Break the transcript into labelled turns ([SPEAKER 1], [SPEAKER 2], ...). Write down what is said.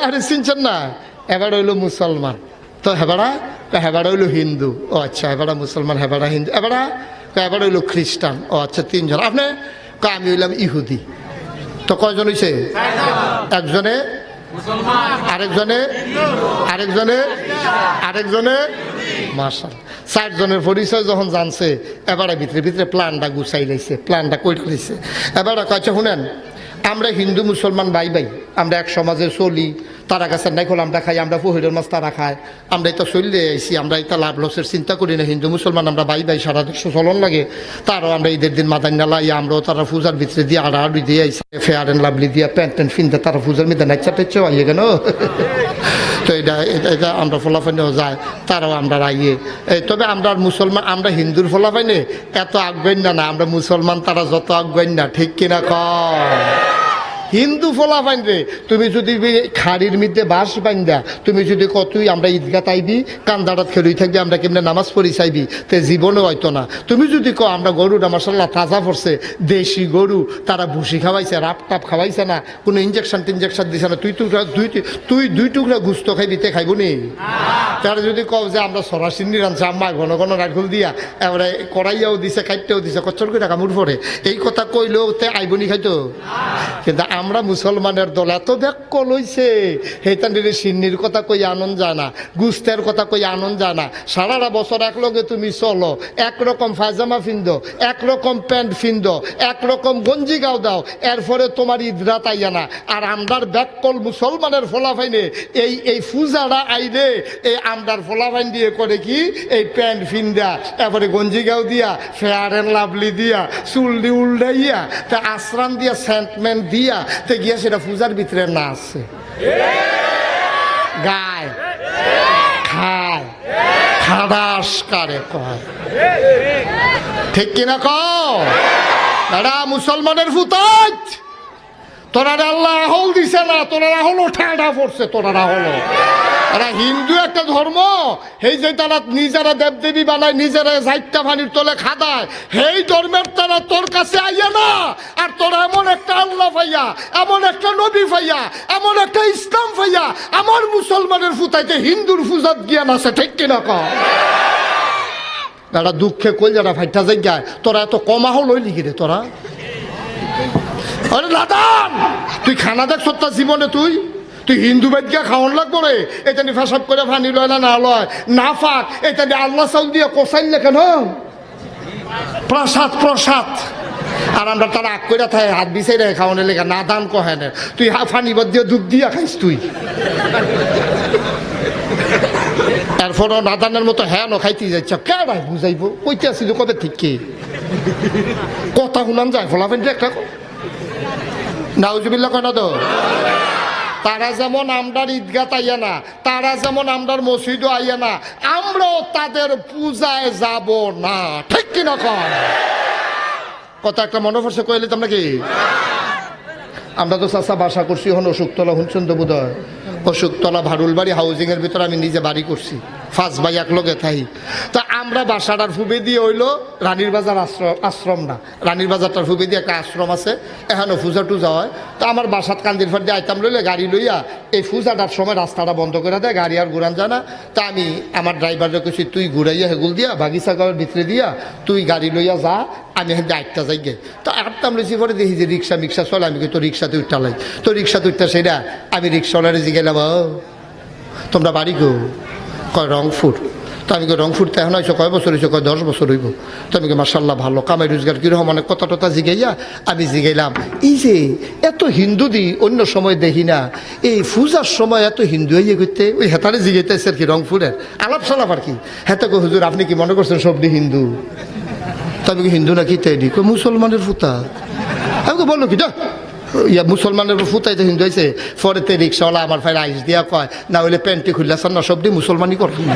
[SPEAKER 1] আরে চিনছেন না, এবারে হইলো মুসলমান, তো হেবাড়া হইলো হিন্দু, ও আচ্ছা হেবাড়া মুসলমান, হেবাড়া হিন্দু, এবারে হইলো খ্রিস্টান, ও আচ্ছা তিনজন। আপনি আমি হইলাম ইহুদি, তো কয়জন হইছে? একজনে, আরেকজনে মাশাআল্লাহ, 4 জনের পরিচয় যখন জানছে এবারে ভিতরে ভিতরে প্ল্যানটা গুছাই লাইছে, প্ল্যানটা কই লাইছে। এবারে কাছে শুনেন, আমরা হিন্দু মুসলমান ভাই ভাই, আমরা এক সমাজে চলি, তারা কাছে নাই খোল আমরা খাই, আমরা পুহিরের মাছ তারা খায়, আমরা এটা চললে আইসি, আমরা এটা লাভ লসের চিন্তা করি না। হিন্দু মুসলমান আমরা ভাই ভাই, সারা দেশ চলন লাগে। তারও আমরা ঈদের দিন মাদান নালাই, আমরাও তারা পূজার ভিতরে দিয়ে আড়াআড়ি দিয়ে আইসি, ফেয়ার অ্যান্ড লাভলি দিয়ে প্যান্ট ট্যান্ট ফিনতে তারা পূজার মধ্যে নাচা টেচেও আইয়ে কেন। তো এটা আমরা ফলাফাইনেও যায়, তারাও আমরা আইয়ে। তবে আমরা মুসলমান, আমরা হিন্দুর ফলাফাইনে এত আগ্রহ না, আমরা মুসলমান তারা যত আগ্রহ না, ঠিক কিনা কম? হিন্দু ফলা পাইন রে, তুমি যদি খাড়ির মধ্যে বাস বাইন্দা তুমি যদি কতই আমরা ঈদগা তাইবি কান্দাটাত খেলুই থাকবি, আমরা কেমনে নামাজ পড়ি চাইবি, তে জীবনে হয়তো না। তুমি যদি কো আমরা গরুটা মাশাআল্লাহ তাজা পড়ছে, দেশি গরু, তারা ভুসি খাওয়াইছে, রাপ টাপ খাওয়াইছে না, কোনো ইঞ্জেকশন টিনজেকশন দিছে না, তুই দুই টুকরা গুস্ত খাইবি, তে খাইব নি? তারা যদি কও যে আমরা সরাসরি রানছে আম্মা ঘন ঘন রাখল দিয়া এবারে কড়াইয়াও দিছে, খাইতেও দিছে, কচ্চর করে কামড় পড়ে, এই কথা কইলেও তে আইবনি খাইতো। কিন্তু আমরা মুসলমানের দল এত ব্যাক লইছে, হেতানির সিন্নির কথা কই আনন্দ যায় না, গুস্তের কথা কই আনন্দ যায় না। সারাটা বছর একলগে তুমি চলো, একরকম পায়জামা ফিন্দো, একরকম প্যান্ট ফিন্দো, একরকম গঞ্জি গাও দাও, এরপরে তোমার ঈদরা তাইয়া না। আর আমরার ব্যাকল মুসলমানের ফলাফাইনে এই পূজাটা আইলে এই আমরার ফলাফাইন দিয়ে করে কি, এই প্যান্ট ফিন্দা, এরপরে গঞ্জি গাও দিয়া, ফেয়ার অ্যান্ড লাভলি দিয়া, চুল্লি উল্টাইয়া, তা আশ্রাম দিয়া, সেন্টমেন্ট দিয়া, তে গিয়া সেটা পূজার ভিতরে নাচে, গায়, খায়, খাদাস কারে কয়, ঠিক কিনা কও? দাদা মুসলমানের ফুতাজ, তোরা আল্লাহ আহল দিছে না, তোরা হলো ঠাডা পড়ছে, তোরা হলো এরা হিন্দু একটা ধর্ম, সেই যে তারা নিজেরা দেবদেবী বানায়, নিজেরা সাইটটা পানির তলে খাদায়, সেই ধর্মের তারা তোর কাছে আইয়া না। আর তোরা এমন একটা আল্লাহ পাইয়া, এমন একটা নবী পাইয়া, এমন একটা ইসলাম পাইয়া, আমার মুসলমানের ফুতাইতে হিন্দুর ফুজাত জ্ঞান আছে, ঠিক কিনা কয়? দাদা দুঃখে কই যারা ফাইটা যাই, তোরা এত কমাহ লই লিখি রে তোরা। আরে লাদান, তুই খানা দেখছ তোর জীবনে, তুই হিন্দু বেদকে খাওয়ান লাগবো রে, এটা নিয়ে ফেসাব করে ফানি লয় না, না লয় না ফাঁক, এটা নিয়ে আল্লাহ চাউল দিয়ে কষাইন না কেন, প্রসাদ প্রসাদ। আর আমরা তারা আগ করে থাকে হাত বিছাই রে খাওয়ানোর লেখা, না দান কহে না, তুই ফানি বাদ দিয়ে দুধ দিয়া খাইস তুই। এরপরও নাদানের মতো হ্যাঁ ন খাইতে যাচ্ছ, কেডাই বুঝাইব, কইতে আসিল কবে থেকে কথা শুনান যায় ফলাফেন একটা নাউজুবিল্লাহ কয় না তো। তারা যেমন আমরার ঈদগাহ আইয়া না, তারা যেমন আমরার মসজিদও আইয়া না, আমরাও তাদের পূজায় যাব না, ঠিক কিনা কয়? কথা একটা মনে পড়ছে কইলে তোমরা কি? আমরা তো চাষা বাসা করছি এখন অশোকতলা, শুনছেন তো বোধ হয়, অশোকতলা ভারুলবাড়ি হাউজিংয়ের ভিতরে আমি নিজে বাড়ি করছি, 5 ভাই একলগে থাই। তা আমরা বাসাটার ফুবে দিয়ে হইলো রানীর বাজার আশ্রম না, রানীর বাজারটার ফুবে দিয়ে একটা আশ্রম আছে, এখানে পূজা টুজা হয়। তো আমার বাসাত কান্দির ফাট দিয়ে আইতাম লইলে গাড়ি লইয়া, এই পূজাটার সময় রাস্তাটা বন্ধ করে দেয়, গাড়ি আর ঘুরান যায় না। তা আমি আমার ড্রাইভারকে কইছি, তুই ঘুরাইয়া হেগুল দিয়া বাগিচা গাঁয়ের ভিতরে দিয়া তুই গাড়ি লইয়া যা, আমি এখান দিয়ে 8টা যাই গে। তো 8টা লইছি পরে দেখি যে রিক্সা চলে, আমি তো রিক্সাতে উঠতে লাই, তো রিক্সাতে উঠতে সেটা আমি রিক্সাওয়ালারে জিগেলাম, তোমরা বাড়ি গো? কয় রংপুর। তো আমি রংপুরতে এখন হয়েছো কয় বছর হয়েছে? কয় 10 বছর হইব। তো আমি মাশাআল্লাহ ভালো কামাই রোজগার কীরকম, অনেক কথা টথা জিগাইয়া আমি জিগাইলাম, এই যে এত হিন্দু দি অন্য সময় দেখি না, এই পূজার সময় এত হিন্দু হইয়ে করতে, ওই হেতারে জিগাইতেছে আর কি, রংপুরের আলাপ সালাপ আর কি। হেতে কো হুজুর আপনি কি মনে করছেন সবটি হিন্দু? তবে কি হিন্দু নাকি? তাই দি কই মুসলমানের ফুতা। আমি বললো কি ইয়া মুসলমানের ফুতাইতে হিন্দু হয়েছে। পরেতে রিক্সাওয়ালা আমার ফাইল আইস দিয়া কয়, না হইলে প্যান্টি খুললে না সবটি মুসলমানই করতাম।